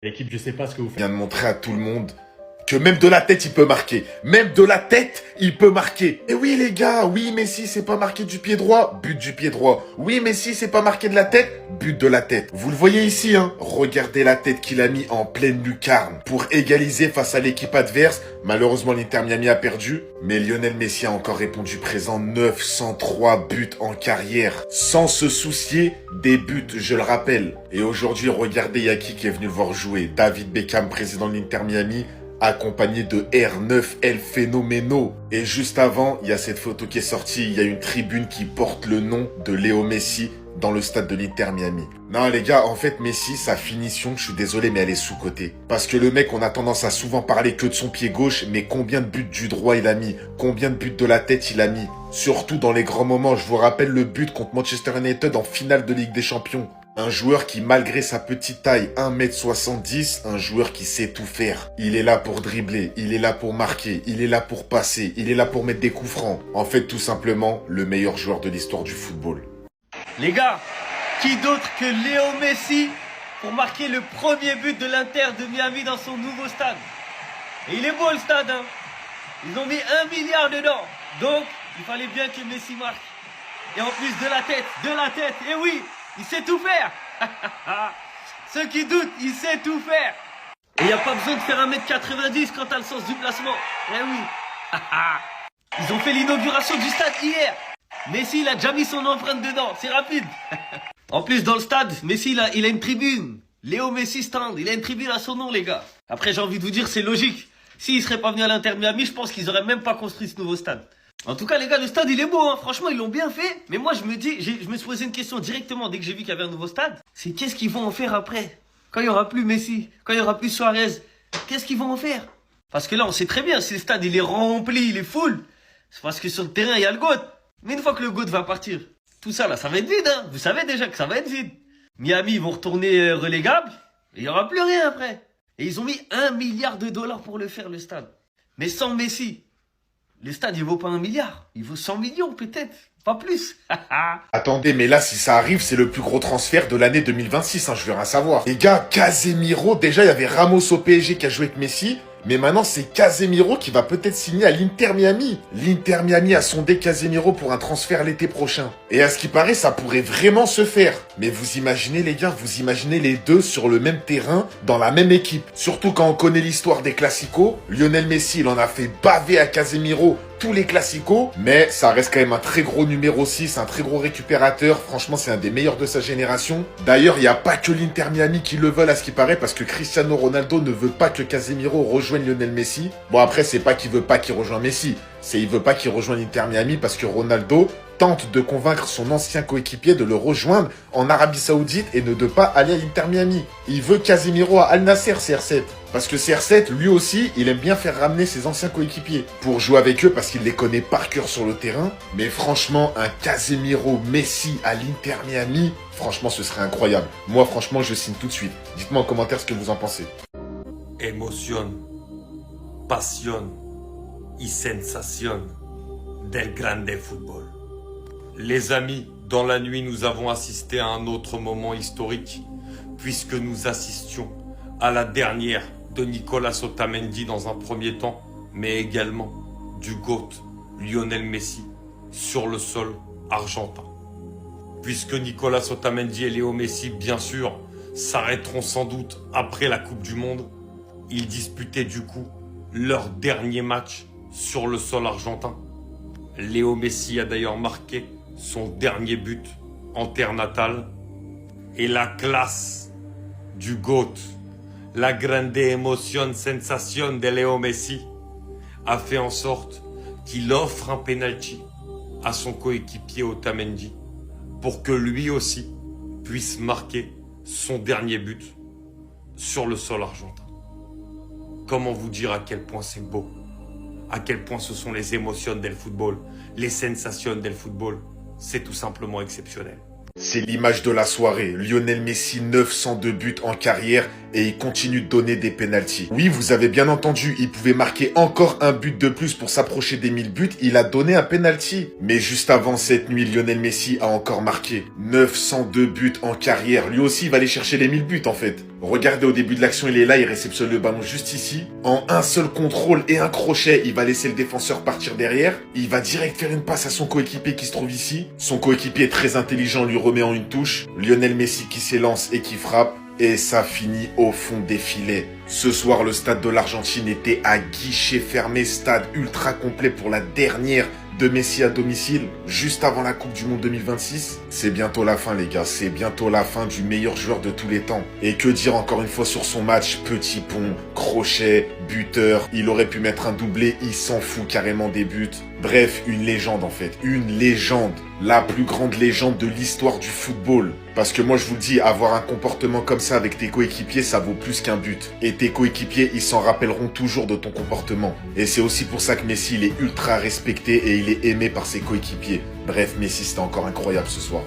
L'équipe, je sais pas ce que vous faites. Vient de montrer à tout le monde que même de la tête, il peut marquer. Même de la tête, il peut marquer. Et oui, les gars, oui, Messi, c'est pas marqué du pied droit, but du pied droit. Oui, Messi, c'est pas marqué de la tête, but de la tête. Vous le voyez ici, hein. Regardez la tête qu'il a mis en pleine lucarne pour égaliser face à l'équipe adverse. Malheureusement, l'Inter Miami a perdu. Mais Lionel Messi a encore répondu présent. 903 buts en carrière. Sans se soucier des buts, je le rappelle. Et aujourd'hui, regardez, y a qui est venu le voir jouer. David Beckham, président de l'Inter Miami, accompagné de R9 El Phénoméno. Et juste avant, il y a cette photo qui est sortie, il y a une tribune qui porte le nom de Léo Messi dans le stade de l'Inter Miami. Non les gars, en fait Messi, sa finition, je suis désolé mais elle est sous-cotée. Parce que le mec, on a tendance à souvent parler que de son pied gauche, mais combien de buts du droit il a mis? Combien de buts de la tête il a mis? Surtout dans les grands moments, je vous rappelle le but contre Manchester United en finale de Ligue des Champions. Un joueur qui, malgré sa petite taille, 1m70, un joueur qui sait tout faire. Il est là pour dribbler, il est là pour marquer, il est là pour passer, il est là pour mettre des coups francs. En fait, tout simplement, le meilleur joueur de l'histoire du football. Les gars, qui d'autre que Léo Messi pour marquer le premier but de l'Inter de Miami dans son nouveau stade? Et il est beau le stade, hein. Ils ont mis 1 milliard dedans. Donc, il fallait bien que Messi marque. Et en plus de la tête, et oui, il sait tout faire. Ceux qui doutent, il sait tout faire. Et il n'y a pas besoin de faire 1m90 quand t'as le sens du placement. Eh oui. Ils ont fait l'inauguration du stade hier. Messi, il a déjà mis son empreinte dedans. C'est rapide. En plus, dans le stade, Messi, il a une tribune. Léo Messi Stand. Il a une tribune à son nom, les gars. Après, j'ai envie de vous dire, c'est logique. S'il serait pas venu à l'Inter Miami, je pense qu'ils auraient même pas construit ce nouveau stade. En tout cas, les gars, le stade, il est beau, hein. Franchement, ils l'ont bien fait. Mais moi, je me suis posé une question directement dès que j'ai vu qu'il y avait un nouveau stade. C'est qu'est-ce qu'ils vont en faire après? Quand il y aura plus Messi, quand il y aura plus Suarez, qu'est-ce qu'ils vont en faire? Parce que là, on sait très bien, si le stade, il est rempli, il est full, c'est parce que sur le terrain, il y a le GOAT. Mais une fois que le GOAT va partir, tout ça, là, ça va être vide, hein. Vous savez déjà que ça va être vide. Miami, ils vont retourner relégables. Et il n'y aura plus rien après. Et ils ont mis 1 milliard de dollars pour le faire, le stade. Mais sans Messi, le stade, il vaut pas 1 milliard. Il vaut 100 millions, peut-être. Pas plus. Attendez, mais là, si ça arrive, c'est le plus gros transfert de l'année 2026, hein, je veux rien savoir. Les gars, Casemiro, déjà, il y avait Ramos au PSG qui a joué avec Messi. Mais maintenant, c'est Casemiro qui va peut-être signer à l'Inter Miami. L'Inter Miami a sondé Casemiro pour un transfert l'été prochain. Et à ce qui paraît, ça pourrait vraiment se faire. Mais vous imaginez, les gars, vous imaginez les deux sur le même terrain, dans la même équipe. Surtout quand on connaît l'histoire des classicos. Lionel Messi, il en a fait baver à Casemiro tous les classicos, mais ça reste quand même un très gros numéro 6, un très gros récupérateur. Franchement, c'est un des meilleurs de sa génération. D'ailleurs, il n'y a pas que l'Inter Miami qui le veulent à ce qui paraît, parce que Cristiano Ronaldo ne veut pas que Casemiro rejoigne Lionel Messi. Bon, après, c'est pas qu'il veut pas qu'il rejoigne Messi, c'est il veut pas qu'il rejoigne l'Inter Miami parce que Ronaldo tente de convaincre son ancien coéquipier de le rejoindre en Arabie Saoudite et ne de pas aller à l'Inter Miami. Il veut Casemiro à Al Nasser, CR7. Parce que CR7, lui aussi, il aime bien faire ramener ses anciens coéquipiers pour jouer avec eux parce qu'il les connaît par cœur sur le terrain. Mais franchement, un Casemiro Messi à l'Inter Miami, franchement, ce serait incroyable. Moi, franchement, je signe tout de suite. Dites-moi en commentaire ce que vous en pensez. Emoción, pasión y sensación del grande fútbol. Les amis, dans la nuit, nous avons assisté à un autre moment historique, puisque nous assistions à la dernière de Nicolas Otamendi dans un premier temps, mais également du GOAT Lionel Messi sur le sol argentin. Puisque Nicolas Otamendi et Léo Messi, bien sûr, s'arrêteront sans doute après la Coupe du Monde, ils disputaient du coup leur dernier match sur le sol argentin. Léo Messi a d'ailleurs marqué son dernier but en terre natale. Et la classe du GOAT, la grande émotion, sensation de Léo Messi, a fait en sorte qu'il offre un penalty à son coéquipier Otamendi pour que lui aussi puisse marquer son dernier but sur le sol argentin. Comment vous dire à quel point c'est beau, à quel point ce sont les émotions del football, les sensations del football. C'est tout simplement exceptionnel. C'est l'image de la soirée. Lionel Messi, 902 buts en carrière et il continue de donner des pénaltys. Oui, vous avez bien entendu, il pouvait marquer encore un but de plus pour s'approcher des 1000 buts. Il a donné un penalty. Mais juste avant cette nuit, Lionel Messi a encore marqué 902 buts en carrière. Lui aussi, il va aller chercher les 1000 buts en fait. Regardez, au début de l'action, il est là, il réceptionne le ballon juste ici. En un seul contrôle et un crochet, il va laisser le défenseur partir derrière. Il va direct faire une passe à son coéquipier qui se trouve ici. Son coéquipier est très intelligent, lui remet en une touche. Lionel Messi qui s'élance et qui frappe. Et ça finit au fond des filets. Ce soir, le stade de l'Argentine était à guichet fermé, stade ultra complet pour la dernière de Messi à domicile, juste avant la Coupe du Monde 2026. C'est bientôt la fin, les gars, c'est bientôt la fin du meilleur joueur de tous les temps. Et que dire encore une fois sur son match, petit pont, crochet, buteur, il aurait pu mettre un doublé, il s'en fout carrément des buts. Bref, une légende en fait, une légende, la plus grande légende de l'histoire du football. Parce que moi je vous le dis, avoir un comportement comme ça avec tes coéquipiers, ça vaut plus qu'un but. Et tes coéquipiers, ils s'en rappelleront toujours de ton comportement. Et c'est aussi pour ça que Messi, il est ultra respecté et il est aimé par ses coéquipiers. Bref, Messi, c'était encore incroyable ce soir.